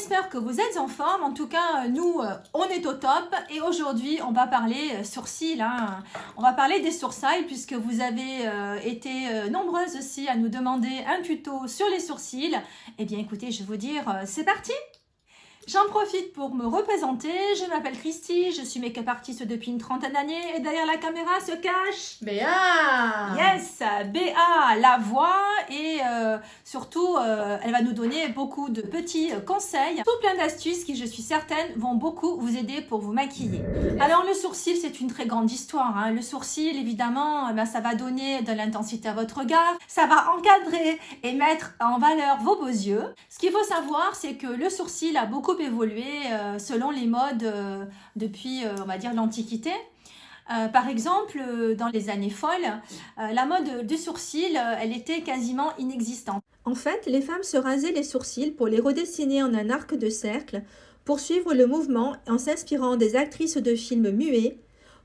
j'espère que vous êtes en forme. En tout cas, nous, on est au top. Et aujourd'hui, on va parler sourcils. Hein. On va parler des sourcils puisque vous avez été nombreuses aussi à nous demander un tuto sur les sourcils. Eh bien, écoutez, je vais vous dire, c'est parti! J'en profite pour me représenter, je m'appelle Christy, je suis make-up artiste depuis une trentaine d'années et derrière la caméra se cache... Béa! Yes, Béa, la voix et surtout elle va nous donner beaucoup de petits conseils, tout plein d'astuces qui je suis certaine vont beaucoup vous aider pour vous maquiller. Alors le sourcil c'est une très grande histoire, hein. Le sourcil évidemment ça va donner de l'intensité à votre regard, ça va encadrer et mettre en valeur vos beaux yeux. Ce qu'il faut savoir c'est que le sourcil a beaucoup évolué selon les modes depuis on va dire l'Antiquité. Par exemple, dans les années folles, la mode du sourcil, elle était quasiment inexistante. En fait, les femmes se rasaient les sourcils pour les redessiner en un arc de cercle, pour suivre le mouvement en s'inspirant des actrices de films muets,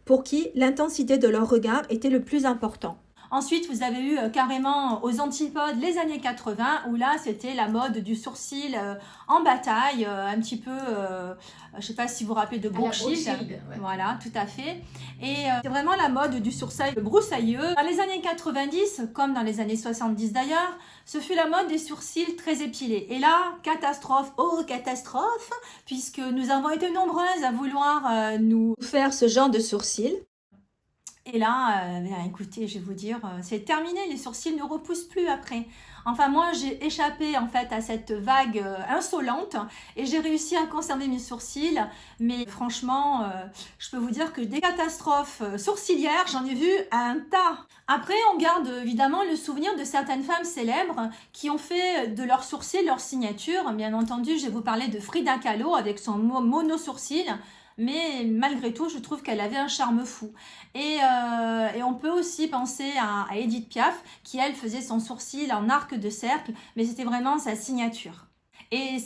pour qui l'intensité de leur regard était le plus important. Ensuite, vous avez eu carrément aux antipodes les années 80 où là, c'était la mode du sourcil en bataille, un petit peu, je ne sais pas si vous vous rappelez de Brooke-Shield. Ouais. Voilà, tout à fait. Et c'est vraiment la mode du sourcil broussailleux. Dans les années 90, comme dans les années 70 d'ailleurs, ce fut la mode des sourcils très épilés. Et là, catastrophe, oh catastrophe, puisque nous avons été nombreuses à vouloir nous Faire ce genre de sourcils. Et là, écoutez, je vais vous dire, c'est terminé, les sourcils ne repoussent plus après. Enfin, moi, j'ai échappé en fait à cette vague insolente et j'ai réussi à conserver mes sourcils. Mais franchement, je peux vous dire que des catastrophes sourcilières, j'en ai vu un tas. Après, on garde évidemment le souvenir de certaines femmes célèbres qui ont fait de leurs sourcils leur signature. Bien entendu, je vais vous parler de Frida Kahlo avec son mono-sourcil. Mais malgré tout, je trouve qu'elle avait un charme fou. Et on peut aussi penser à Edith Piaf, qui elle faisait son sourcil en arc de cercle, mais c'était vraiment sa signature. Et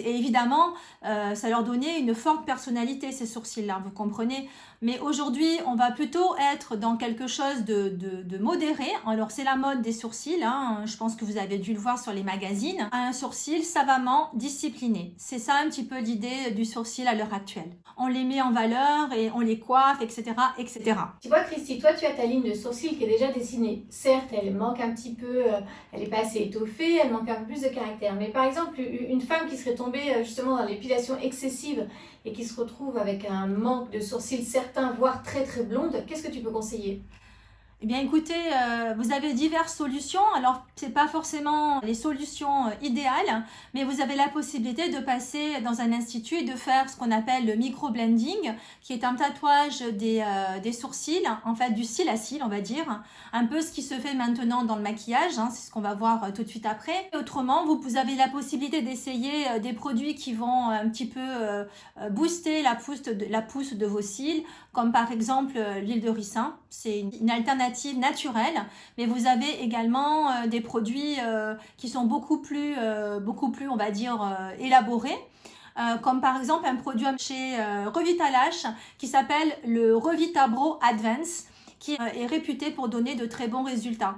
évidemment, ça leur donnait une forte personnalité, ces sourcils-là, vous comprenez. Mais aujourd'hui, on va plutôt être dans quelque chose de modéré. Alors, c'est la mode des sourcils, hein. Je pense que vous avez dû le voir sur les magazines. Un sourcil savamment discipliné. C'est ça un petit peu l'idée du sourcil à l'heure actuelle. On les met en valeur et on les coiffe, etc., etc. Tu vois, Christy, toi, tu as ta ligne de sourcils qui est déjà dessinée. Certes, elle manque un petit peu, elle n'est pas assez étoffée, elle manque un peu plus de caractère. Mais par exemple, une femme qui serait tombée justement dans l'épilation excessive et qui se retrouve avec un manque de sourcils certains, voire très très blondes, qu'est-ce que tu peux conseiller ? Eh bien écoutez, vous avez diverses solutions. Alors, ce n'est pas forcément les solutions idéales, mais vous avez la possibilité de passer dans un institut et de faire ce qu'on appelle le micro-blending, qui est un tatouage des sourcils, en fait du cil à cil, on va dire. Un peu ce qui se fait maintenant dans le maquillage, hein, c'est ce qu'on va voir tout de suite après. Et autrement, vous avez la possibilité d'essayer des produits qui vont un petit peu booster la pousse de vos cils, comme par exemple l'huile de ricin. C'est une alternative naturelle, mais vous avez également des produits qui sont beaucoup plus, on va dire, élaborés. Comme par exemple un produit chez Revitalash qui s'appelle le Revitabro Advance, qui est réputé pour donner de très bons résultats.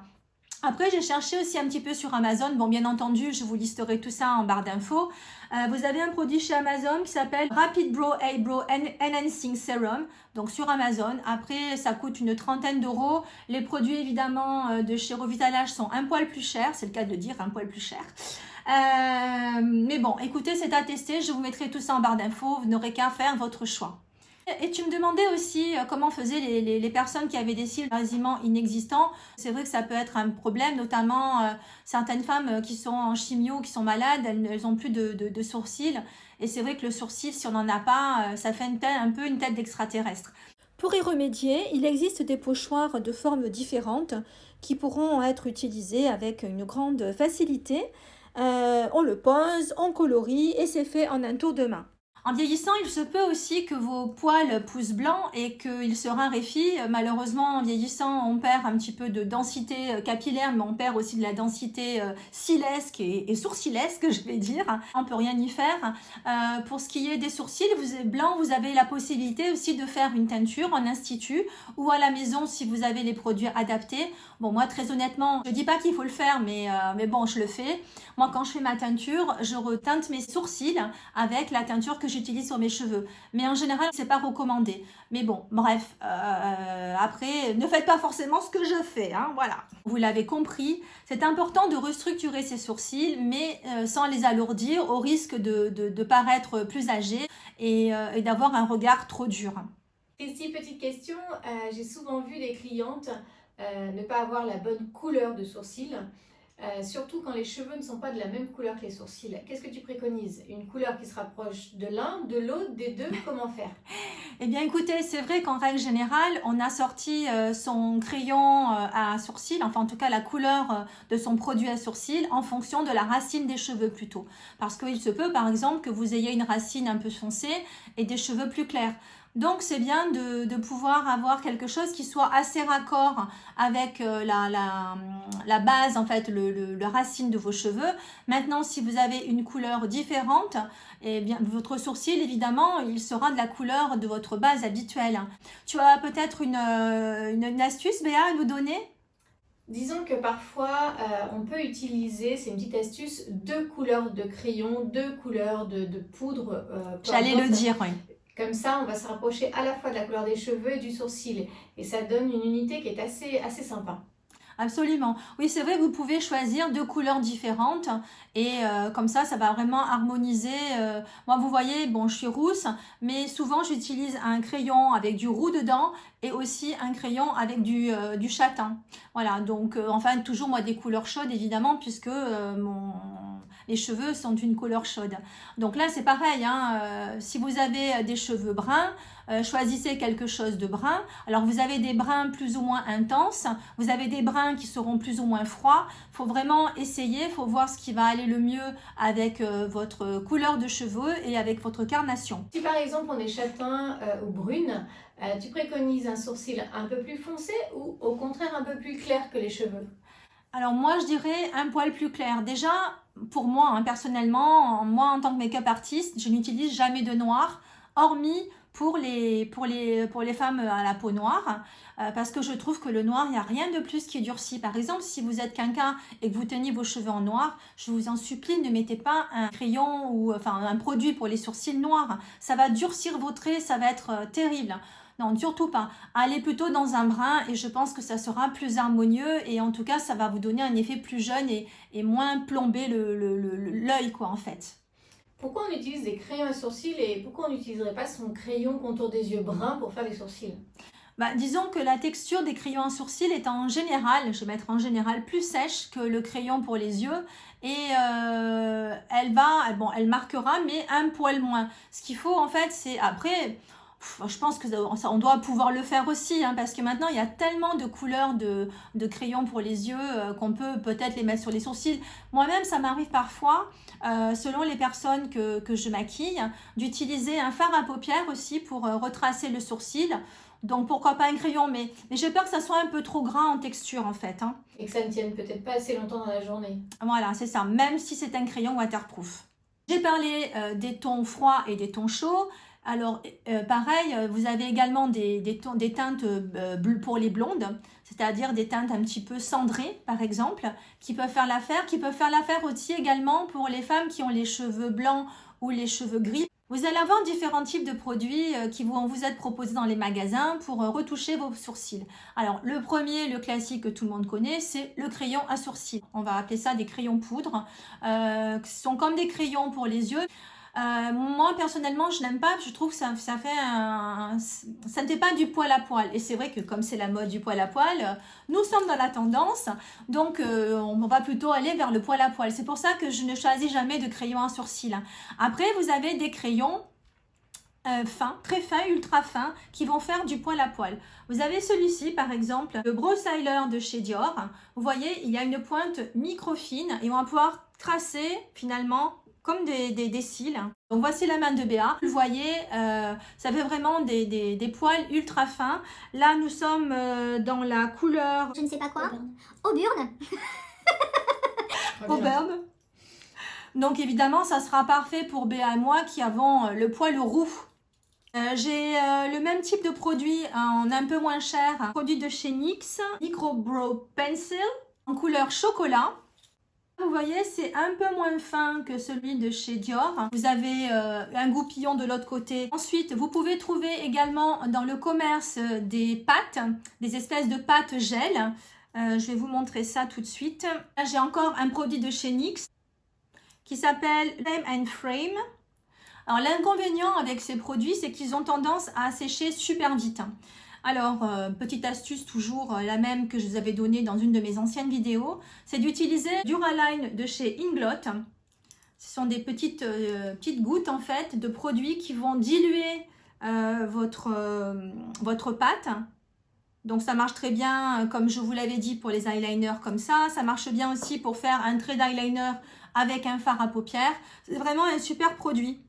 Après, j'ai cherché aussi un petit peu sur Amazon. Bon, bien entendu, je vous listerai tout ça en barre d'infos. Vous avez un produit chez Amazon qui s'appelle Rapid Brow Eyebrow Enhancing Serum. Donc, sur Amazon. Après, ça coûte une trentaine d'euros. Les produits, évidemment, de chez Revitalash sont un poil plus chers. C'est le cas de dire un poil plus cher. Mais bon, écoutez, c'est à tester. Je vous mettrai tout ça en barre d'infos. Vous n'aurez qu'à faire votre choix. Et tu me demandais aussi comment faisaient les personnes qui avaient des cils quasiment inexistants. C'est vrai que ça peut être un problème, notamment certaines femmes qui sont en chimio, qui sont malades, elles n'ont plus de sourcils. Et c'est vrai que le sourcil, si on n'en a pas, ça fait un peu une tête d'extraterrestre. Pour y remédier, il existe des pochoirs de formes différentes qui pourront être utilisés avec une grande facilité. On le pose, on colorie et c'est fait en un tour de main. En vieillissant, il se peut aussi que vos poils poussent blancs et qu'ils se raréfient. Malheureusement, en vieillissant, on perd un petit peu de densité capillaire, mais on perd aussi de la densité ciliesque et sourcilesque, je vais dire. On ne peut rien y faire. Pour ce qui est des sourcils blancs, vous avez la possibilité aussi de faire une teinture en institut ou à la maison si vous avez les produits adaptés. Bon, moi, très honnêtement, je ne dis pas qu'il faut le faire, mais bon, je le fais. Moi, quand je fais ma teinture, je reteinte mes sourcils avec la teinture que j'utilise sur mes cheveux. Mais en général, c'est pas recommandé. Mais bon, bref, après, ne faites pas forcément ce que je fais, hein, voilà. Vous l'avez compris, c'est important de restructurer ses sourcils, mais sans les alourdir, au risque de paraître plus âgé et d'avoir un regard trop dur. Christy, petite question, j'ai souvent vu des clientes ne pas avoir la bonne couleur de sourcils. Surtout quand les cheveux ne sont pas de la même couleur que les sourcils. Qu'est-ce que tu préconises? Une couleur qui se rapproche de l'un, de l'autre, des deux? Comment faire? Eh bien écoutez, c'est vrai qu'en règle générale, on a sorti son crayon à sourcils, enfin en tout cas la couleur de son produit à sourcils en fonction de la racine des cheveux plutôt. Parce qu'il se peut par exemple que vous ayez une racine un peu foncée et des cheveux plus clairs. Donc c'est bien de pouvoir avoir quelque chose qui soit assez raccord avec la base, en fait, le racine de vos cheveux. Maintenant, si vous avez une couleur différente, eh bien, votre sourcil, évidemment, il sera de la couleur de votre base habituelle. Tu as peut-être une astuce, Béa, à nous donner? Disons que parfois, on peut utiliser, c'est une petite astuce, 2 couleurs de crayon, 2 couleurs de poudre. J'allais le dire, oui. Comme ça, on va se rapprocher à la fois de la couleur des cheveux et du sourcil. Et ça donne une unité qui est assez sympa. Absolument. Oui, c'est vrai que vous pouvez choisir 2 couleurs différentes et comme ça va vraiment harmoniser. Moi, vous voyez, bon, je suis rousse, mais souvent j'utilise un crayon avec du roux dedans et aussi un crayon avec du châtain. Voilà, donc enfin toujours moi des couleurs chaudes évidemment puisque les cheveux sont d'une couleur chaude. Donc là, c'est pareil, hein, si vous avez des cheveux bruns, choisissez quelque chose de brun. Alors, vous avez des bruns plus ou moins intenses, vous avez des bruns qui seront plus ou moins froids. Il faut vraiment essayer, il faut voir ce qui va aller le mieux avec votre couleur de cheveux et avec votre carnation. Si par exemple, on est châtain ou brune, tu préconises un sourcil un peu plus foncé ou au contraire un peu plus clair que les cheveux? Alors moi, je dirais un poil plus clair. Déjà, pour moi, hein, personnellement, moi en tant que make-up artiste, je n'utilise jamais de noir, hormis pour les femmes à la peau noire, parce que je trouve que le noir, il n'y a rien de plus qui durcit. Par exemple, si vous êtes quelqu'un et que vous teniez vos cheveux en noir, je vous en supplie, ne mettez pas un crayon ou enfin un produit pour les sourcils noirs. Ça va durcir vos traits, ça va être terrible. Non, surtout pas. Allez plutôt dans un brun et je pense que ça sera plus harmonieux et en tout cas, ça va vous donner un effet plus jeune et moins plomber l'œil, quoi, en fait. Pourquoi on utilise des crayons à sourcils et pourquoi on n'utiliserait pas son crayon contour des yeux bruns pour faire les sourcils? Disons que la texture des crayons à sourcils est en général, je vais mettre en général, plus sèche que le crayon pour les yeux et elle marquera mais un poil moins. Ce qu'il faut en fait, c'est après... Je pense que on doit pouvoir le faire aussi, hein, parce que maintenant il y a tellement de couleurs de crayons pour les yeux qu'on peut peut-être les mettre sur les sourcils. Moi-même, ça m'arrive parfois, selon les personnes que je maquille, d'utiliser un fard à paupières aussi pour retracer le sourcil. Donc pourquoi pas un crayon, mais j'ai peur que ça soit un peu trop gras en texture en fait. Hein. Et que ça ne tienne peut-être pas assez longtemps dans la journée. Voilà, c'est ça, même si c'est un crayon waterproof. J'ai parlé des tons froids et des tons chauds. Alors, pareil, vous avez également des teintes pour les blondes, c'est-à-dire des teintes un petit peu cendrées, par exemple, qui peuvent faire l'affaire, aussi également pour les femmes qui ont les cheveux blancs ou les cheveux gris. Vous allez avoir différents types de produits qui vont vous être proposés dans les magasins pour retoucher vos sourcils. Alors, le premier, le classique que tout le monde connaît, c'est le crayon à sourcils. On va appeler ça des crayons poudre, qui sont comme des crayons pour les yeux. Moi personnellement je n'aime pas, je trouve que ça ne fait pas du poil à poil et c'est vrai que comme c'est la mode du poil à poil, nous sommes dans la tendance donc on va plutôt aller vers le poil à poil. C'est pour ça que je ne choisis jamais de crayon à sourcils. Après vous avez des crayons fins, très fins, ultra fins, qui vont faire du poil à poil. Vous avez celui-ci par exemple, le Brow Styler de chez Dior. Vous voyez, il y a une pointe micro fine et on va pouvoir tracer finalement comme des cils. Donc voici la main de Béa. Vous voyez, ça fait vraiment des poils ultra fins. Là, nous sommes dans la couleur Je ne sais pas quoi. Auburn. auburn. Donc évidemment, ça sera parfait pour Béa et moi qui avons le poil roux. J'ai le même type de produit en un peu moins cher, un produit de chez NYX, Micro Brow Pencil, en couleur chocolat. Vous voyez, c'est un peu moins fin que celui de chez Dior. Vous avez un goupillon de l'autre côté. Ensuite, vous pouvez trouver également dans le commerce des pâtes, des espèces de pâtes gel. Je vais vous montrer ça tout de suite. Là, j'ai encore un produit de chez NYX qui s'appelle Flame and Frame. Alors, l'inconvénient avec ces produits, c'est qu'ils ont tendance à sécher super vite. Alors, petite astuce toujours la même que je vous avais donnée dans une de mes anciennes vidéos, c'est d'utiliser Duraline de chez Inglot. Ce sont des petites gouttes en fait de produits qui vont diluer votre pâte. Donc ça marche très bien, comme je vous l'avais dit, pour les eyeliners comme ça. Ça marche bien aussi pour faire un trait d'eyeliner avec un fard à paupières. C'est vraiment un super produit.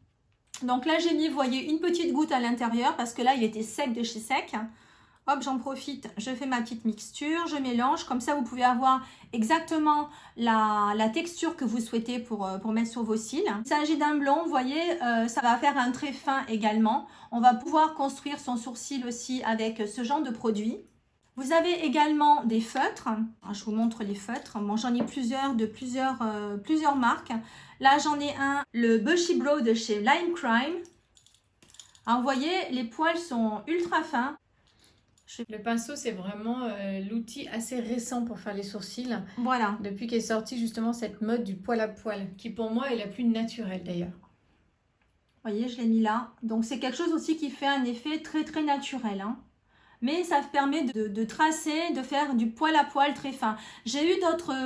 Donc là, j'ai mis, vous voyez, une petite goutte à l'intérieur parce que là, il était sec de chez sec. Hop, j'en profite, je fais ma petite mixture, je mélange. Comme ça, vous pouvez avoir exactement la texture que vous souhaitez pour mettre sur vos cils. Il s'agit d'un blond, vous voyez, ça va faire un trait fin également. On va pouvoir construire son sourcil aussi avec ce genre de produit. Vous avez également des feutres. Alors, je vous montre les feutres. Bon, j'en ai plusieurs de plusieurs marques. Là, j'en ai un, le Bushy Brow de chez Lime Crime. Alors, vous voyez, les poils sont ultra fins. Le pinceau, c'est vraiment l'outil assez récent pour faire les sourcils. Voilà. Depuis qu'est sortie justement cette mode du poil à poil, qui pour moi est la plus naturelle d'ailleurs. Vous voyez, je l'ai mis là. Donc, c'est quelque chose aussi qui fait un effet très, très naturel. Hein. Mais ça permet de tracer, de faire du poil à poil très fin. J'ai eu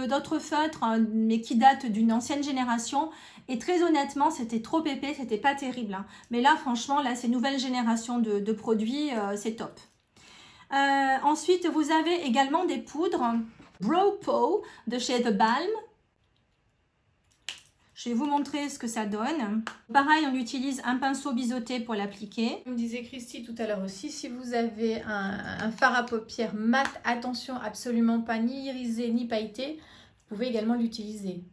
d'autres feutres, hein, mais qui datent d'une ancienne génération. Et très honnêtement, c'était trop épais, c'était pas terrible. Hein. Mais là, franchement, là, ces nouvelles générations de produits, c'est top. Ensuite, vous avez également des poudres Brow Peau de chez The Balm. Je vais vous montrer ce que ça donne. Pareil, on utilise un pinceau biseauté pour l'appliquer. Comme disait Christy tout à l'heure aussi, si vous avez un fard à paupières mat, attention, absolument pas ni irisé ni pailleté, vous pouvez également l'utiliser.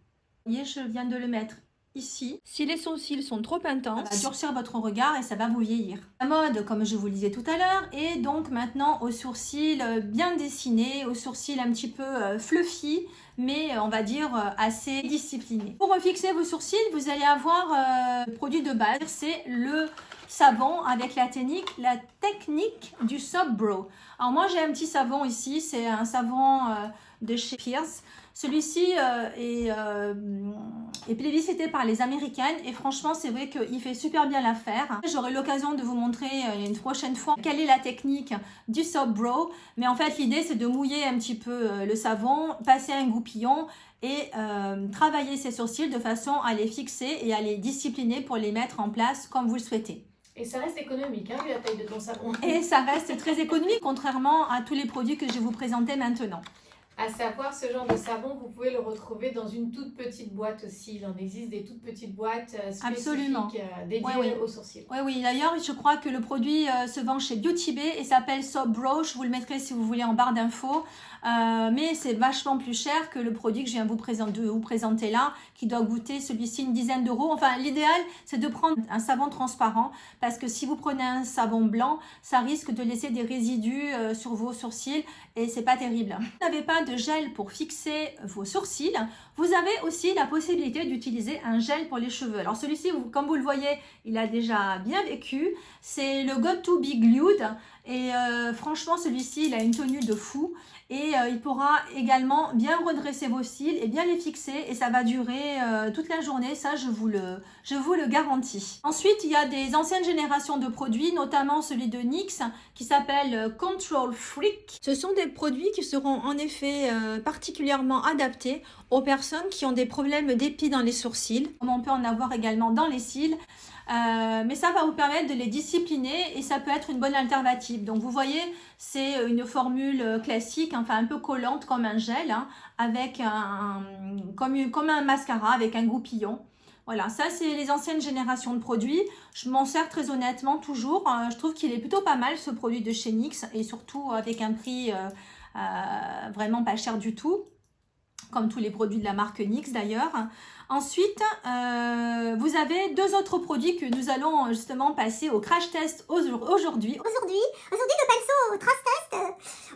Vous voyez, je viens de le mettre ici. Si les sourcils sont trop intenses, Ça va durcir votre regard et ça va vous vieillir. La mode, comme je vous le disais tout à l'heure, est donc maintenant aux sourcils bien dessinés, aux sourcils un petit peu fluffy, mais on va dire assez disciplinés. Pour fixer vos sourcils, vous allez avoir le produit de base, c'est le savon avec la technique du Soap Brow. Alors moi j'ai un petit savon ici, c'est un savon de chez Pierce. Celui-ci est plébiscité par les Américaines et franchement c'est vrai qu'il fait super bien l'affaire. J'aurai l'occasion de vous montrer une prochaine fois quelle est la technique du Soap Brow, mais en fait l'idée c'est de mouiller un petit peu le savon, passer un goupillon et travailler ses sourcils de façon à les fixer et à les discipliner pour les mettre en place comme vous le souhaitez. Et ça reste économique, hein, vu la taille de ton savon. Et ça reste très économique contrairement à tous les produits que je vais vous présenter maintenant. À savoir, ce genre de savon, vous pouvez le retrouver dans une toute petite boîte aussi. Il en existe des toutes petites boîtes spécifiques dédiées aux sourcils. Oui, d'ailleurs, je crois que le produit se vend chez Beauty Bay et s'appelle Soap Brow. Je vous le mettrai si vous voulez en barre d'infos. Mais c'est vachement plus cher que le produit que je viens de vous présenter là, qui doit coûter celui-ci une dizaine d'euros. Enfin, l'idéal, c'est de prendre un savon transparent parce que si vous prenez un savon blanc, ça risque de laisser des résidus sur vos sourcils et c'est pas terrible. Si vous n'avez pas de gel pour fixer vos sourcils, vous avez aussi la possibilité d'utiliser un gel pour les cheveux. Alors celui-ci, comme vous le voyez, il a déjà bien vécu. C'est le Got To Be Glued et franchement, celui-ci, il a une tenue de fou. Et il pourra également bien redresser vos cils et bien les fixer et ça va durer toute la journée, ça je vous le garantis. Ensuite, il y a des anciennes générations de produits, notamment celui de NYX qui s'appelle Control Freak. Ce sont des produits qui seront en effet particulièrement adaptés aux personnes qui ont des problèmes d'épis dans les sourcils. Comme on peut en avoir également dans les cils. Mais ça va vous permettre de les discipliner et ça peut être une bonne alternative. Donc vous voyez, c'est une formule classique, enfin un peu collante comme un gel, hein, avec comme un mascara avec un goupillon. Voilà, ça c'est les anciennes générations de produits. Je m'en sers très honnêtement toujours. Je trouve qu'il est plutôt pas mal ce produit de chez NYX et surtout avec un prix vraiment pas cher du tout, comme tous les produits de la marque NYX d'ailleurs. Ensuite, vous avez deux autres produits que nous allons justement passer au crash test aujourd'hui. Aujourd'hui, le pinceau trace test.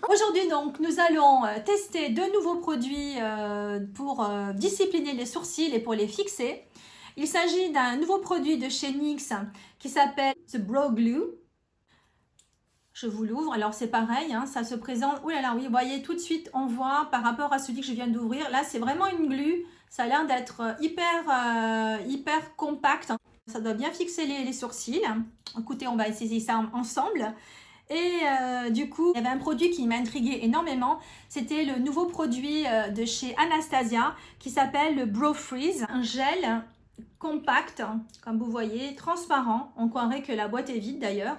Aujourd'hui donc, nous allons tester deux nouveaux produits pour discipliner les sourcils et pour les fixer. Il s'agit d'un nouveau produit de chez NYX qui s'appelle The Brow Glue. Je vous l'ouvre. Alors c'est pareil, hein, ça se présente. Ouh là là, oui, vous voyez tout de suite, on voit par rapport à celui que je viens d'ouvrir. Là, c'est vraiment une glue. Ça a l'air d'être hyper compact. Ça doit bien fixer les sourcils. Écoutez, on va essayer ça ensemble. Et du coup, il y avait un produit qui m'intriguait énormément. C'était le nouveau produit de chez Anastasia qui s'appelle le Brow Freeze. Un gel compact, comme vous voyez, transparent. On croirait que la boîte est vide d'ailleurs.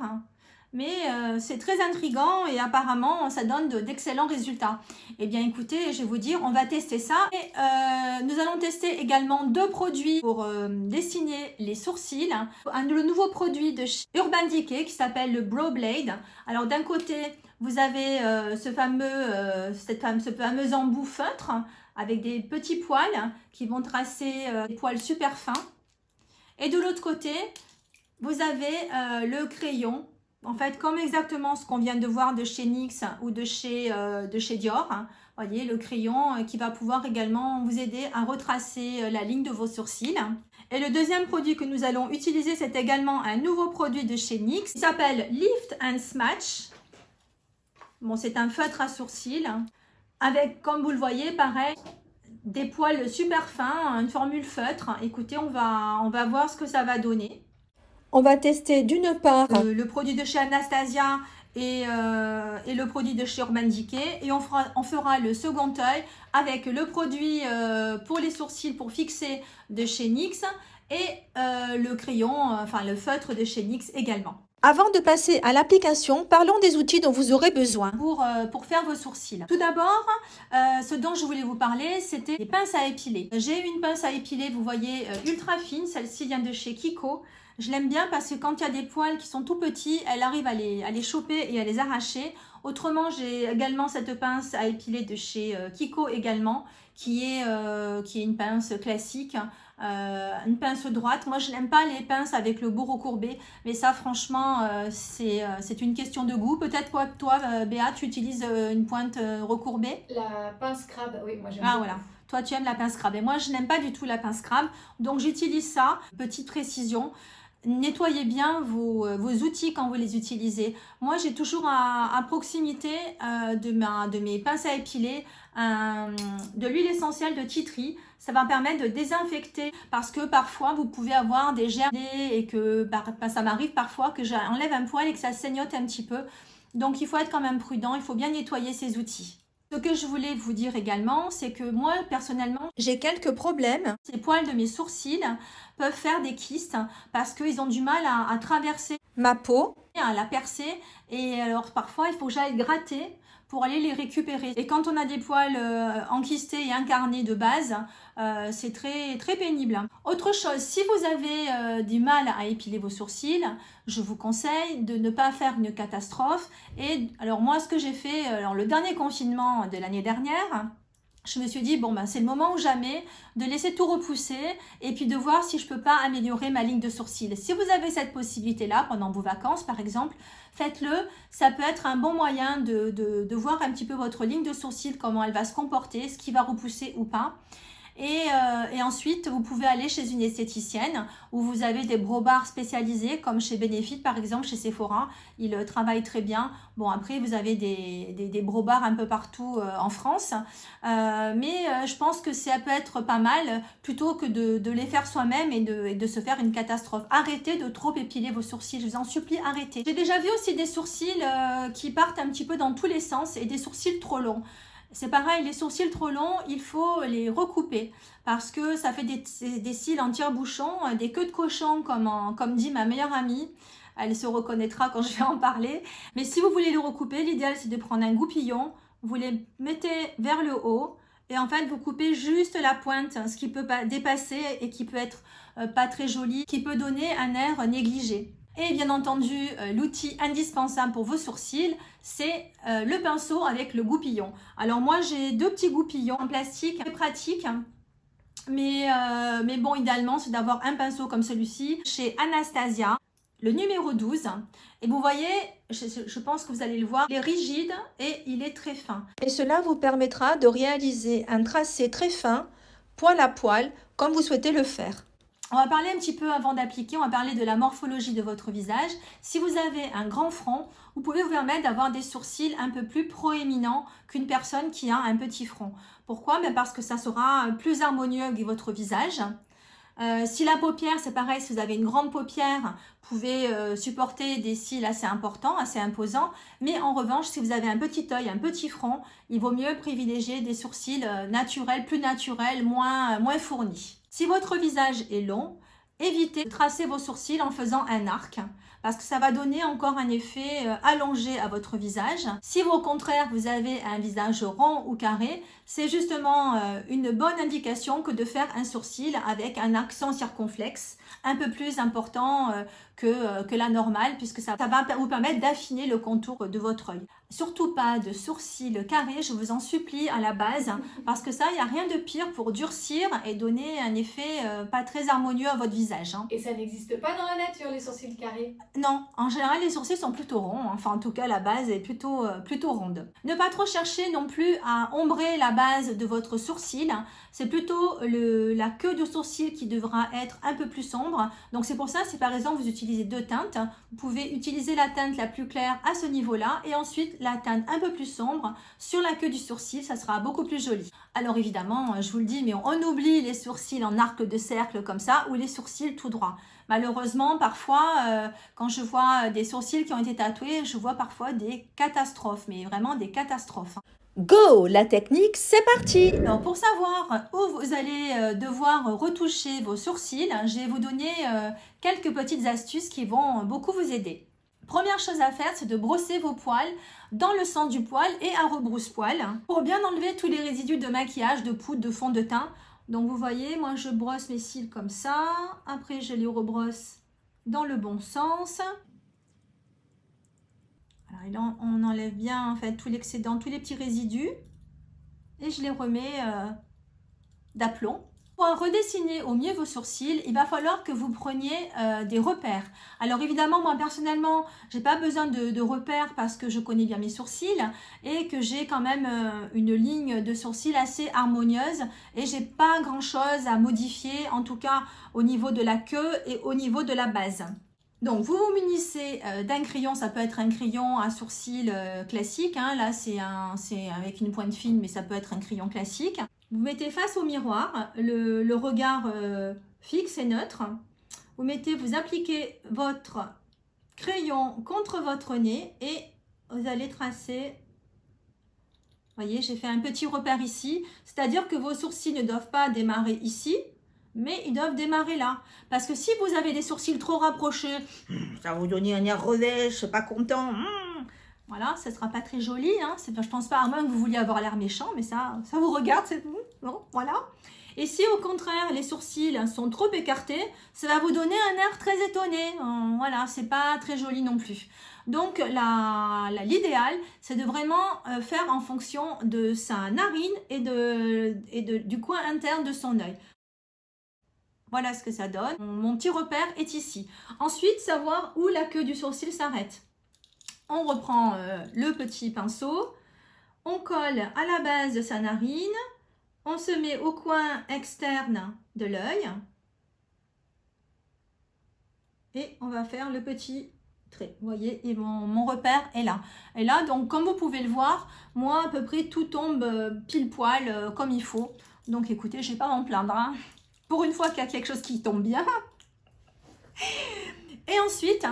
Mais c'est très intriguant et apparemment ça donne d'excellents résultats. Eh bien écoutez, je vais vous dire, on va tester ça. Et nous allons tester également deux produits pour dessiner les sourcils. Le nouveau produit de chez Urban Decay qui s'appelle le Brow Blade. Alors d'un côté, vous avez ce fameux embout feutre avec des petits poils qui vont tracer des poils super fins. Et de l'autre côté, vous avez le crayon. En fait, comme exactement ce qu'on vient de voir de chez NYX ou de chez Dior. Vous voyez, le crayon qui va pouvoir également vous aider à retracer la ligne de vos sourcils. Et le deuxième produit que nous allons utiliser, c'est également un nouveau produit de chez NYX. Il s'appelle Lift and Smudge. Bon, c'est un feutre à sourcils avec, comme vous le voyez, pareil, des poils super fins, une formule feutre. Écoutez, on va voir ce que ça va donner. On va tester d'une part le produit de chez Anastasia et le produit de chez Urban Decay. Et on fera le second œil avec le produit pour les sourcils pour fixer de chez NYX et le crayon, enfin le feutre de chez NYX également. Avant de passer à l'application, parlons des outils dont vous aurez besoin. Pour faire vos sourcils. Tout d'abord, ce dont je voulais vous parler, c'était les pinces à épiler. J'ai une pince à épiler, vous voyez, ultra fine. Celle-ci vient de chez Kiko. Je l'aime bien parce que quand il y a des poils qui sont tout petits, elle arrive à les choper et à les arracher. Autrement, j'ai également cette pince à épiler de chez Kiko également, qui est une pince classique. Une pince droite. Moi, je n'aime pas les pinces avec le bout recourbé, mais ça, franchement, c'est une question de goût. Peut-être toi, Béa, tu utilises une pointe recourbée? La pince crabe, oui, moi j'aime. Ah, voilà. Toi, tu aimes la pince crabe. Et moi, je n'aime pas du tout la pince crabe. Donc, j'utilise ça. Petite précision. Nettoyez bien vos outils quand vous les utilisez. Moi, j'ai toujours à proximité de mes pinces à épiler de l'huile essentielle de tea tree. Ça va me permettre de désinfecter parce que parfois, vous pouvez avoir des germes et que ça m'arrive parfois que j'enlève un poil et que ça saignote un petit peu. Donc, il faut être quand même prudent. Il faut bien nettoyer ses outils. Ce que je voulais vous dire également, c'est que moi, personnellement, j'ai quelques problèmes. Ces poils de mes sourcils peuvent faire des kystes parce qu'ils ont du mal à traverser ma peau, à la percer. Et alors, parfois, il faut que j'aille gratter pour aller les récupérer. Et quand on a des poils enkystés et incarnés de base, c'est très, très pénible. Autre chose, si vous avez du mal à épiler vos sourcils, je vous conseille de ne pas faire une catastrophe. Et alors moi, ce que j'ai fait, le dernier confinement de l'année dernière, je me suis dit, bon, ben, c'est le moment ou jamais de laisser tout repousser et puis de voir si je peux pas améliorer ma ligne de sourcils. Si vous avez cette possibilité-là pendant vos vacances, par exemple, faites-le. Ça peut être un bon moyen de voir un petit peu votre ligne de sourcils, comment elle va se comporter, ce qui va repousser ou pas. Et ensuite, vous pouvez aller chez une esthéticienne où vous avez des brow bars spécialisés comme chez Benefit par exemple, chez Sephora. Ils travaillent très bien. Bon, après, vous avez des brow bars un peu partout en France. Mais je pense que ça peut être pas mal plutôt que de les faire soi-même et de se faire une catastrophe. Arrêtez de trop épiler vos sourcils. Je vous en supplie, arrêtez. J'ai déjà vu aussi des sourcils qui partent un petit peu dans tous les sens et des sourcils trop longs. C'est pareil, les sourcils trop longs, il faut les recouper parce que ça fait des cils en tire-bouchon, des queues de cochon comme dit ma meilleure amie. Elle se reconnaîtra quand je vais en parler. Mais si vous voulez les recouper, l'idéal c'est de prendre un goupillon, vous les mettez vers le haut et en fait vous coupez juste la pointe, ce qui peut dépasser et qui peut être pas très joli, qui peut donner un air négligé. Et bien entendu, l'outil indispensable pour vos sourcils, c'est le pinceau avec le goupillon. Alors moi, j'ai 2 petits goupillons en plastique, très pratiques. Mais bon, idéalement, c'est d'avoir un pinceau comme celui-ci chez Anastasia, le numéro 12. Et vous voyez, je pense que vous allez le voir, il est rigide et il est très fin. Et cela vous permettra de réaliser un tracé très fin, poil à poil, comme vous souhaitez le faire. On va parler un petit peu avant d'appliquer, on va parler de la morphologie de votre visage. Si vous avez un grand front, vous pouvez vous permettre d'avoir des sourcils un peu plus proéminents qu'une personne qui a un petit front. Pourquoi? Parce que ça sera plus harmonieux avec votre visage. Si la paupière, c'est pareil, si vous avez une grande paupière, vous pouvez supporter des cils assez importants, assez imposants. Mais en revanche, si vous avez un petit œil, un petit front, il vaut mieux privilégier des sourcils naturels, plus naturels, moins fournis. Si votre visage est long, évitez de tracer vos sourcils en faisant un arc parce que ça va donner encore un effet allongé à votre visage. Si au contraire vous avez un visage rond ou carré, c'est justement une bonne indication que de faire un sourcil avec un accent circonflexe un peu plus important que la normale puisque ça va vous permettre d'affiner le contour de votre œil. Surtout pas de sourcils carrés, je vous en supplie à la base, parce que ça, il n'y a rien de pire pour durcir et donner un effet pas très harmonieux à votre visage. Et ça n'existe pas dans la nature, les sourcils carrés? Non, en général, les sourcils sont plutôt ronds. Enfin, en tout cas, la base est plutôt ronde. Ne pas trop chercher non plus à ombrer la base de votre sourcil. C'est plutôt la queue du sourcil qui devra être un peu plus sombre. Donc, c'est pour ça, si par exemple, vous utilisez 2 teintes, vous pouvez utiliser la teinte la plus claire à ce niveau-là et ensuite la teinte un peu plus sombre sur la queue du sourcil. Ça sera beaucoup plus joli. Alors, évidemment, je vous le dis, mais on oublie les sourcils en arc de cercle comme ça ou les sourcils tout droit. Malheureusement, parfois, quand je vois des sourcils qui ont été tatoués, je vois parfois des catastrophes, mais vraiment des catastrophes. Go, la technique, c'est parti! Donc, pour savoir où vous allez devoir retoucher vos sourcils, je vais vous donner quelques petites astuces qui vont beaucoup vous aider. Première chose à faire, c'est de brosser vos poils dans le sens du poil et à rebrousse-poil pour bien enlever tous les résidus de maquillage, de poudre, de fond de teint. Donc vous voyez, moi je brosse mes cils comme ça, après je les rebrosse dans le bon sens. Alors, et là, on enlève bien en fait tout l'excédent, tous les petits résidus et je les remets d'aplomb. Pour redessiner au mieux vos sourcils, il va falloir que vous preniez des repères. Alors évidemment, moi personnellement, j'ai pas besoin de repères parce que je connais bien mes sourcils et que j'ai quand même une ligne de sourcils assez harmonieuse et j'ai pas grand chose à modifier, en tout cas au niveau de la queue et au niveau de la base. Donc vous vous munissez d'un crayon, ça peut être un crayon à sourcils classique, hein. Là c'est avec une pointe fine mais ça peut être un crayon classique. Vous mettez face au miroir, le regard fixe et neutre. Vous appliquez votre crayon contre votre nez et vous allez tracer. Vous voyez, j'ai fait un petit repère ici, c'est-à-dire que vos sourcils ne doivent pas démarrer ici, mais ils doivent démarrer là. Parce que si vous avez des sourcils trop rapprochés, ça va vous donner un air revêche, pas content. Voilà, ça ne sera pas très joli. Hein. Je pense pas, à moins que vous vouliez avoir l'air méchant, mais ça vous regarde, c'est bon, voilà. Et si au contraire, les sourcils sont trop écartés, ça va vous donner un air très étonné. Voilà, c'est pas très joli non plus. Donc, l'idéal, c'est de vraiment faire en fonction de sa narine et du coin interne de son œil. Voilà ce que ça donne. Mon petit repère est ici. Ensuite, savoir où la queue du sourcil s'arrête. On reprend le petit pinceau, on colle à la base de sa narine, on se met au coin externe de l'œil et on va faire le petit trait. Vous voyez, et mon repère est là. Et là, donc comme vous pouvez le voir, moi à peu près tout tombe pile poil comme il faut. Donc écoutez, je ne vais pas m'en plaindre. Hein. Pour une fois qu'il y a quelque chose qui tombe bien. Et ensuite,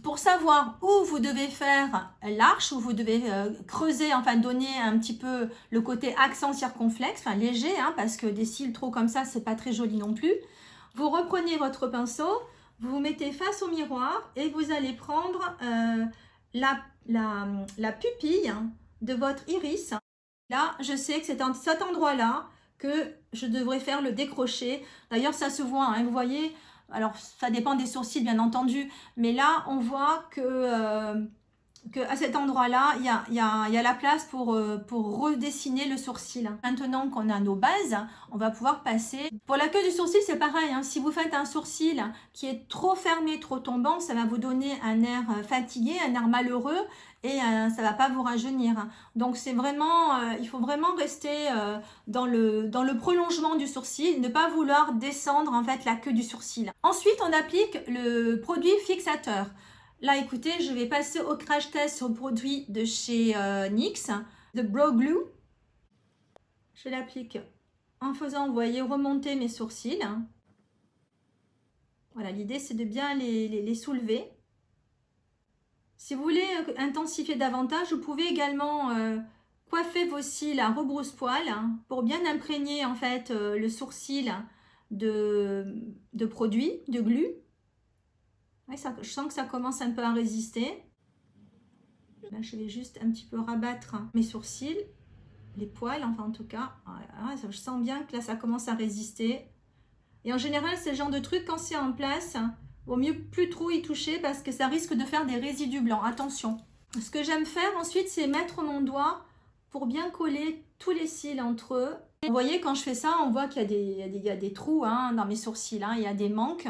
pour savoir où vous devez faire l'arche, où vous devez creuser, enfin donner un petit peu le côté accent circonflexe, enfin léger, hein, parce que des cils trop comme ça, c'est pas très joli non plus. Vous reprenez votre pinceau, vous vous mettez face au miroir et vous allez prendre la pupille de votre iris. Là, je sais que c'est à cet endroit-là que je devrais faire le décroché. D'ailleurs, ça se voit, hein, vous voyez. Alors, ça dépend des sourcils, bien entendu. Mais là, on voit que à cet endroit-là, il y a la place pour redessiner le sourcil. Maintenant qu'on a nos bases, on va pouvoir passer. Pour la queue du sourcil, c'est pareil, hein. Si vous faites un sourcil qui est trop fermé, trop tombant, ça va vous donner un air fatigué, un air malheureux et ça va pas vous rajeunir. Donc c'est vraiment, il faut vraiment rester dans le prolongement du sourcil, ne pas vouloir descendre en fait la queue du sourcil. Ensuite, on applique le produit fixateur. Là, écoutez, je vais passer au crash test sur le produit de chez NYX, de Brow Glue. Je l'applique en faisant, vous voyez, remonter mes sourcils. Voilà, l'idée, c'est de bien les soulever. Si vous voulez intensifier davantage, vous pouvez également coiffer vos cils à rebrousse-poil pour bien imprégner, en fait, le sourcil de produit, de glu. Ouais, je sens que ça commence un peu à résister. Là, je vais juste un petit peu rabattre mes sourcils, les poils, enfin en tout cas. Voilà, je sens bien que là, ça commence à résister. Et en général, c'est le genre de truc, quand c'est en place, vaut mieux plus trop y toucher parce que ça risque de faire des résidus blancs. Attention. Ce que j'aime faire ensuite, c'est mettre mon doigt pour bien coller tous les cils entre eux. Vous voyez, quand je fais ça, on voit qu'il y a des trous hein, dans mes sourcils. Hein, il y a des manques.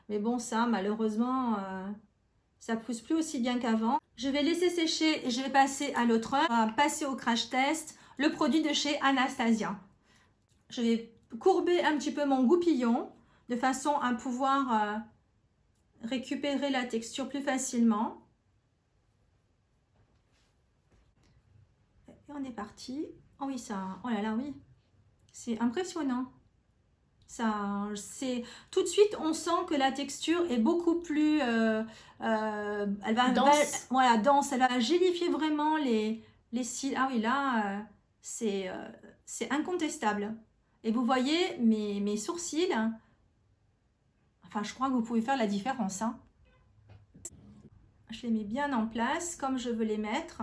Mais bon, ça, malheureusement, ça pousse plus aussi bien qu'avant. Je vais laisser sécher et je vais passer à l'autre heure. On va passer au crash test, le produit de chez Anastasia. Je vais courber un petit peu mon goupillon de façon à pouvoir récupérer la texture plus facilement. Et on est parti. Oh oui, ça, oh là là, oui. C'est impressionnant. Ça, tout de suite, on sent que la texture est beaucoup plus, elle va dense. Voilà, dense. Elle va gélifier vraiment les cils. Ah oui, là, c'est incontestable. Et vous voyez mes sourcils. Enfin, je crois que vous pouvez faire la différence. Hein. Je les mets bien en place comme je veux les mettre.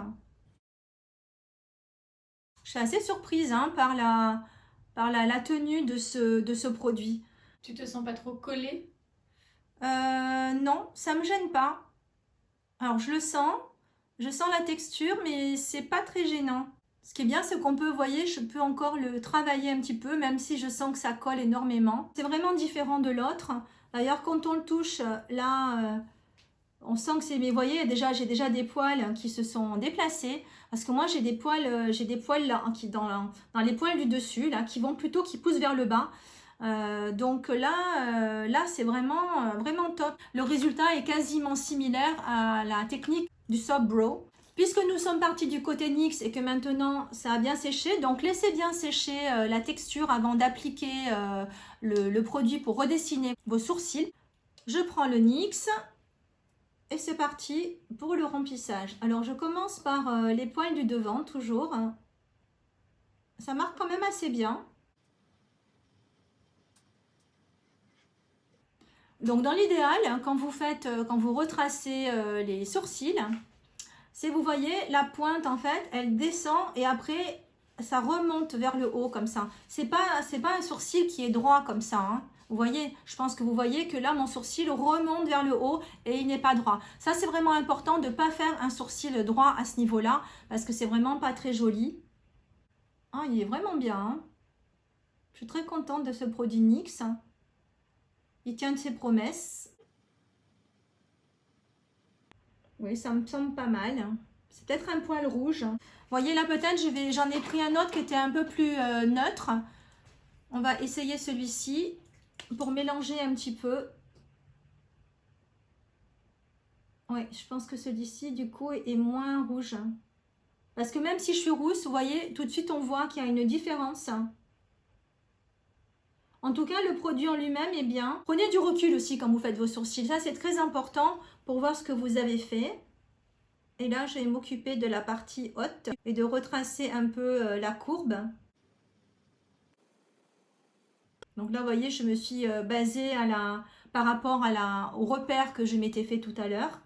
Je suis assez surprise hein, par la tenue de ce produit. Tu te sens pas trop collée? Non, ça me gêne pas. Alors je sens la texture, mais c'est pas très gênant. Ce qui est bien, c'est qu'on peut, vous voyez, je peux encore le travailler un petit peu, même si je sens que ça colle énormément. C'est vraiment différent de l'autre. D'ailleurs, quand on le touche, là, on sent que c'est... Mais vous voyez, j'ai déjà des poils qui se sont déplacés. Parce que moi, j'ai des poils là, dans les poils du dessus, là, qui poussent vers le bas. Donc là c'est vraiment top. Le résultat est quasiment similaire à la technique du Soft Brow. Puisque nous sommes partis du côté NYX et que maintenant ça a bien séché, donc laissez bien sécher la texture avant d'appliquer le produit pour redessiner vos sourcils. Je prends le NYX et c'est parti pour le remplissage. Alors je commence par les poils du devant toujours. Ça marque quand même assez bien. Donc dans l'idéal, quand vous retracez les sourcils, c'est vous voyez la pointe en fait, elle descend et après ça remonte vers le haut comme ça. C'est pas un sourcil qui est droit comme ça. Hein. Vous voyez, je pense que vous voyez que là mon sourcil remonte vers le haut et il n'est pas droit. Ça c'est vraiment important de ne pas faire un sourcil droit à ce niveau-là parce que c'est vraiment pas très joli. Ah, il est vraiment bien. Hein. Je suis très contente de ce produit NYX. Il tient de ses promesses. Oui, ça me semble pas mal. C'est peut-être un poil rouge. Vous voyez là peut-être j'en ai pris un autre qui était un peu plus neutre. On va essayer celui-ci pour mélanger un petit peu. Oui, je pense que celui-ci du coup est moins rouge. Parce que même si je suis rousse, vous voyez, tout de suite on voit qu'il y a une différence. En tout cas, le produit en lui-même est bien. Prenez du recul aussi quand vous faites vos sourcils. Ça, c'est très important pour voir ce que vous avez fait. Et là, je vais m'occuper de la partie haute et de retracer un peu la courbe. Donc là, vous voyez, je me suis basée par rapport au repère que je m'étais fait tout à l'heure.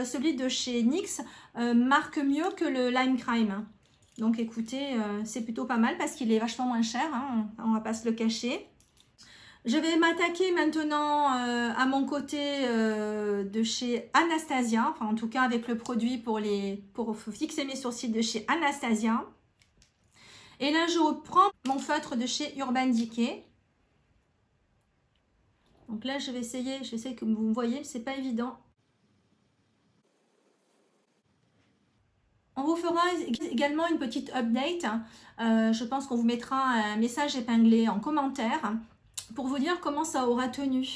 Celui de chez NYX marque mieux que le Lime Crime. Donc écoutez, c'est plutôt pas mal parce qu'il est vachement moins cher, hein, on va pas se le cacher. Je vais m'attaquer maintenant à mon côté de chez Anastasia, enfin en tout cas avec le produit pour fixer mes sourcils de chez Anastasia. Et là je reprends mon feutre de chez Urban Decay. Donc là je vais essayer que vous me voyez, c'est pas évident. On vous fera également une petite update. Je pense qu'on vous mettra un message épinglé en commentaire pour vous dire comment ça aura tenu.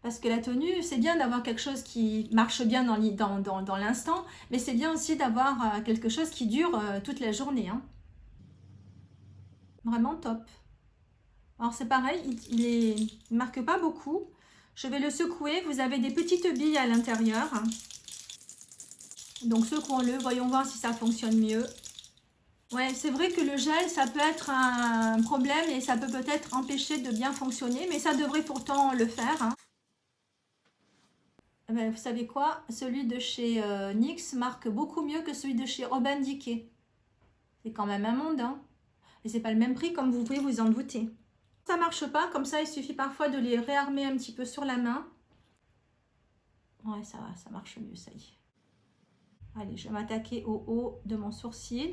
Parce que la tenue, c'est bien d'avoir quelque chose qui marche bien dans l'instant, mais c'est bien aussi d'avoir quelque chose qui dure toute la journée. Hein. Vraiment top. Alors c'est pareil, il ne marque pas beaucoup. Je vais le secouer. Vous avez des petites billes à l'intérieur. Donc secouons-le, voyons voir si ça fonctionne mieux. Ouais, c'est vrai que le gel, ça peut être un problème et ça peut peut-être empêcher de bien fonctionner, mais ça devrait pourtant le faire. Hein. Eh ben, vous savez quoi? Celui de chez NYX marque beaucoup mieux que celui de chez Urban Decay. C'est quand même un monde, hein. Et c'est pas le même prix comme vous pouvez vous en douter. Ça marche pas, comme ça il suffit parfois de les réarmer un petit peu sur la main. Ouais, ça marche mieux, ça y est. Allez, je vais m'attaquer au haut de mon sourcil.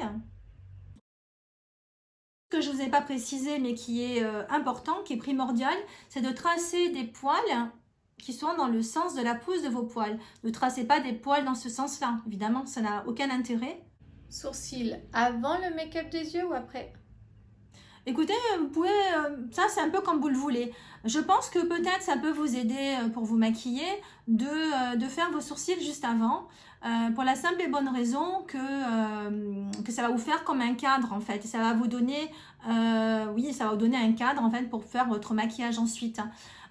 Ce que je ne vous ai pas précisé, mais qui est important, qui est primordial, c'est de tracer des poils qui sont dans le sens de la pousse de vos poils. Ne tracez pas des poils dans ce sens-là. Évidemment, ça n'a aucun intérêt. Sourcils avant le make-up des yeux ou après? Écoutez, vous pouvez, ça c'est un peu comme vous le voulez. Je pense que peut-être ça peut vous aider pour vous maquiller de faire vos sourcils juste avant. Pour la simple et bonne raison que ça va vous faire comme un cadre en fait. Ça va vous donner, oui, ça va vous donner un cadre en fait pour faire votre maquillage ensuite.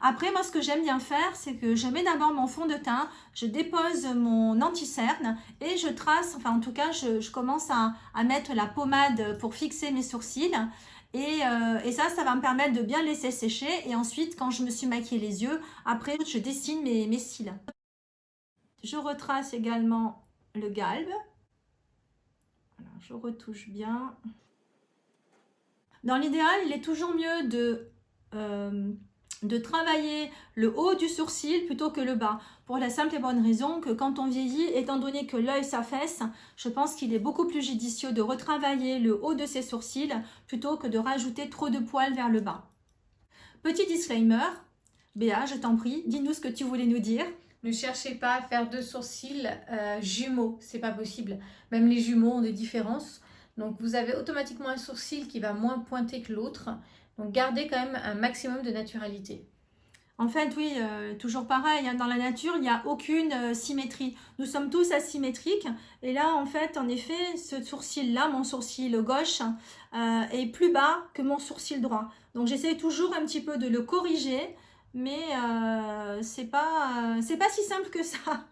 Après, moi ce que j'aime bien faire, c'est que je mets d'abord mon fond de teint, je dépose mon anti-cerne et je trace, enfin en tout cas je commence à mettre la pommade pour fixer mes sourcils. Et ça va me permettre de bien laisser sécher. Et ensuite, quand je me suis maquillé les yeux, après, je dessine mes cils. Je retrace également le galbe. Voilà, je retouche bien. Dans l'idéal, il est toujours mieux de travailler le haut du sourcil plutôt que le bas. Pour la simple et bonne raison que quand on vieillit, étant donné que l'œil s'affaisse, je pense qu'il est beaucoup plus judicieux de retravailler le haut de ses sourcils plutôt que de rajouter trop de poils vers le bas. Petit disclaimer, Béa, je t'en prie, dis-nous ce que tu voulais nous dire. Ne cherchez pas à faire deux sourcils jumeaux, c'est pas possible. Même les jumeaux ont des différences. Donc vous avez automatiquement un sourcil qui va moins pointer que l'autre. Donc gardez quand même un maximum de naturalité. En fait, oui, toujours pareil, hein, dans la nature, il n'y a aucune symétrie. Nous sommes tous asymétriques. Et là, en fait, en effet, ce sourcil-là, mon sourcil gauche, est plus bas que mon sourcil droit. Donc, j'essaie toujours un petit peu de le corriger, mais c'est pas si simple que ça.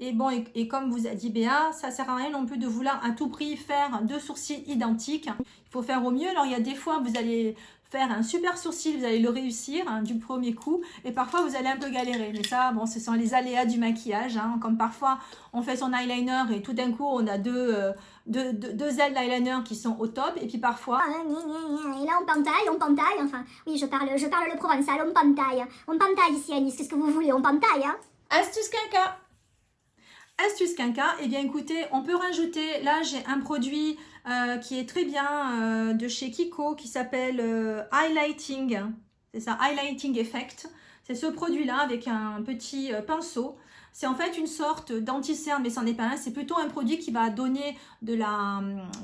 Et bon, et comme vous a dit Béa, ça sert à rien non plus de vouloir à tout prix faire deux sourcils identiques. Il faut faire au mieux. Alors, il y a des fois, vous allez faire un super sourcil, vous allez le réussir hein, du premier coup. Et parfois, vous allez un peu galérer. Mais ça, bon, ce sont les aléas du maquillage. Hein. Comme parfois, on fait son eyeliner et tout d'un coup, on a deux ailes d'eyeliner qui sont au top. Et puis parfois... Et là, on pantaille, enfin... Oui, je parle le provençal, on pantaille ici, Alice, qu'est-ce que vous voulez, on pantaille, hein. Astuce quinca. Astuce quinca, et eh bien écoutez, on peut rajouter, là j'ai un produit qui est très bien de chez Kiko qui s'appelle Highlighting, c'est ça, Highlighting Effect. C'est ce produit-là avec un petit pinceau. C'est en fait une sorte d'anti-cerne, mais c'en est pas un. C'est plutôt un produit qui va donner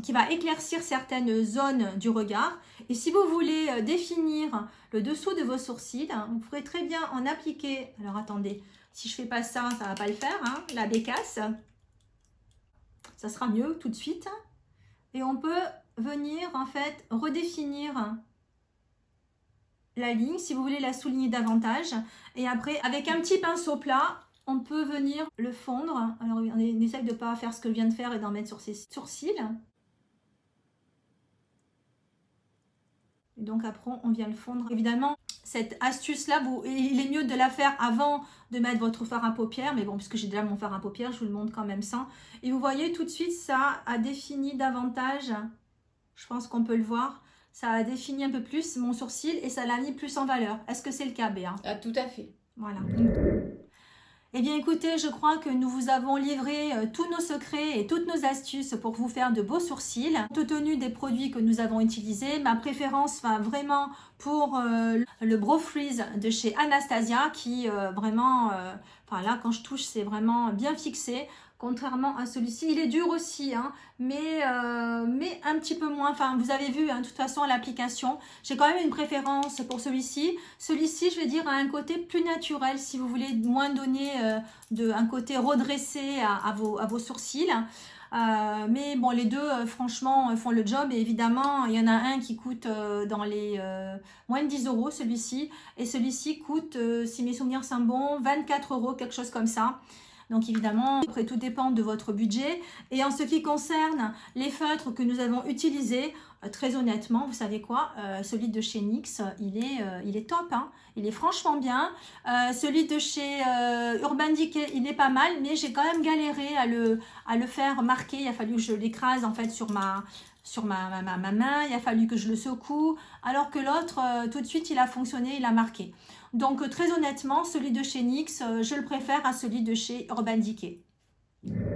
qui va éclaircir certaines zones du regard. Et si vous voulez définir le dessous de vos sourcils, vous pourrez très bien en appliquer. Alors attendez. Si je fais pas ça, ça va pas le faire, hein, la bécasse. Ça sera mieux tout de suite. Et on peut venir en fait redéfinir la ligne si vous voulez la souligner davantage. Et après, avec un petit pinceau plat, on peut venir le fondre. Alors on essaye de ne pas faire ce que je viens de faire et d'en mettre sur ses sourcils. Et donc après, on vient le fondre. Évidemment, cette astuce-là, il est mieux de la faire avant de mettre votre fard à paupières. Mais bon, puisque j'ai déjà mon fard à paupières, je vous le montre quand même sans. Et vous voyez, tout de suite, ça a défini davantage. Je pense qu'on peut le voir. Ça a défini un peu plus mon sourcil et ça l'a mis plus en valeur. Est-ce que c'est le cas, Béa? Ah, tout à fait. Voilà. Eh bien écoutez, je crois que nous vous avons livré tous nos secrets et toutes nos astuces pour vous faire de beaux sourcils. Compte tenu des produits que nous avons utilisés, ma préférence va vraiment pour le Brow Freeze de chez Anastasia qui vraiment, enfin là quand je touche c'est vraiment bien fixé. Contrairement à celui-ci, il est dur aussi, hein, mais un petit peu moins. Enfin, vous avez vu, hein, de toute façon, l'application. J'ai quand même une préférence pour celui-ci. Celui-ci, je vais dire, a un côté plus naturel, si vous voulez moins donner un côté redressé à vos sourcils. Mais bon, les deux, franchement, font le job. Et évidemment, il y en a un qui coûte dans les moins de 10 €, celui-ci. Et celui-ci coûte, si mes souvenirs sont bons, 24 €, quelque chose comme ça. Donc évidemment, après tout dépend de votre budget. Et en ce qui concerne les feutres que nous avons utilisés, très honnêtement, vous savez quoi, celui de chez NYX, il est top, hein. Il est franchement bien. Celui de chez Urban Decay, il est pas mal, mais j'ai quand même galéré à le faire marquer. Il a fallu que je l'écrase en fait sur ma main, il a fallu que je le secoue, alors que l'autre, tout de suite, il a fonctionné, il a marqué. Donc, très honnêtement, celui de chez NYX, je le préfère à celui de chez Urban Decay.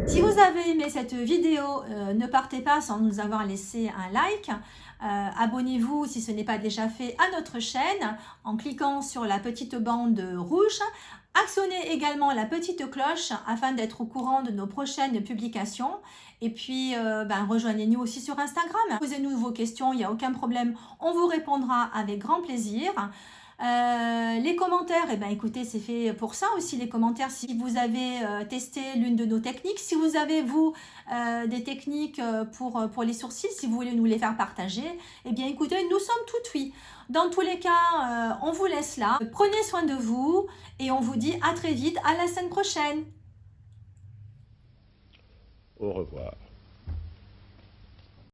Si vous avez aimé cette vidéo, ne partez pas sans nous avoir laissé un like. Abonnez-vous si ce n'est pas déjà fait à notre chaîne en cliquant sur la petite bande rouge. Actionnez également la petite cloche afin d'être au courant de nos prochaines publications. Et puis, rejoignez-nous aussi sur Instagram. Posez-nous vos questions, il n'y a aucun problème. On vous répondra avec grand plaisir. Les commentaires, écoutez, c'est fait pour ça aussi, les commentaires, si vous avez testé l'une de nos techniques, si vous avez vous des techniques pour les sourcils, si vous voulez nous les faire partager, écoutez, nous sommes tout oui. Dans tous les cas, on vous laisse là, prenez soin de vous et on vous dit à très vite, à la semaine prochaine. Au revoir.